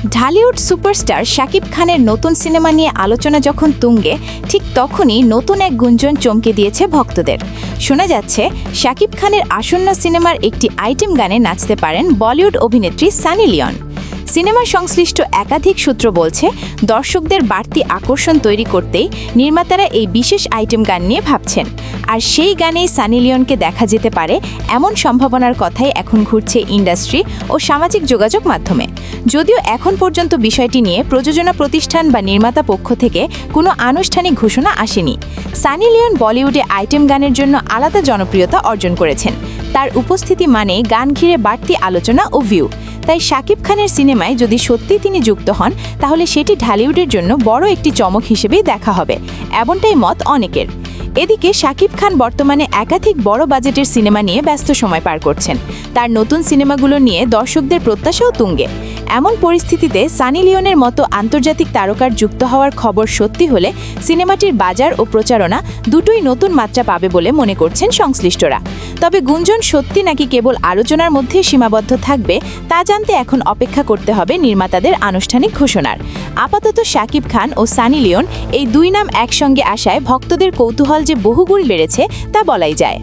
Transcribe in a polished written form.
Dhallywood superstar Shakib খানের নতুন cinema নিয়ে আলোচনা যখন তুঙ্গে, ঠিক তখনই নতুন এক গুঞ্জন চমকে দিয়েছে ভক্তদের। শোনা যাচ্ছে শাকিব খানের আসন্ন সিনেমার একটি আইটেম গানে নাচতে পারেন বলিউড অভিনেত্রী সানি লিওন। সিনেমার সংশ্লিষ্ট একাধিক সূত্র বলছে, দর্শকদের বাড়তি আকর্ষণ তৈরি করতেই নির্মাতারা এই বিশেষ আইটেম গান নিয়ে ভাবছেন। আর সেই গানেই সানি লিওনকে দেখা যেতে পারে এমন সম্ভাবনার কথাই এখন ঘুরছে ইন্ডাস্ট্রি ও সামাজিক যোগাযোগ মাধ্যমে। যদিও এখন পর্যন্ত বিষয়টি নিয়ে প্রযোজনা প্রতিষ্ঠান বা নির্মাতা পক্ষ থেকে কোনো আনুষ্ঠানিক ঘোষণা আসেনি। সানি লিওন বলিউডে আইটেম গানের জন্য আলাদা জনপ্রিয়তা অর্জন করেছেন। তার উপস্থিতি মানে গান ঘিরে বাড়তি আলোচনা ও ভিউ। তাই শাকিব খানের সিনেমায় যদি সত্যি তিনি যুক্ত হন, তাহলে সেটি ঢালিউডের জন্য বড় একটি চমক হিসেবেই দেখা হবে, এমনটাই মত অনেকের। এদিকে শাকিব খান বর্তমানে একাধিক বড় বাজেটের সিনেমা নিয়ে ব্যস্ত সময় পার করছেন। তার নতুন সিনেমাগুলো নিয়ে দর্শকদের প্রত্যাশাও তুঙ্গে। এমন পরিস্থিতিতে সানি লিওনের মতো আন্তর্জাতিক তারকার যুক্ত হওয়ার খবর সত্যি হলে সিনেমাটির বাজার ও প্রচারণা দুটোই নতুন মাত্রা পাবে বলে মনে করছেন সংশ্লিষ্টরা। তবে গুঞ্জন সত্যি নাকি কেবল আলোচনার মধ্যে সীমাবদ্ধ থাকবে, তা জানতে এখন অপেক্ষা করতে হবে নির্মাতাদের আনুষ্ঠানিক ঘোষণার। আপাতত শাকিব খান ও সানি লিওন এই দুই নাম একসঙ্গে আসায় ভক্তদের কৌতূহল যে বহুগুণ বেড়েছে তা বলাই যায়।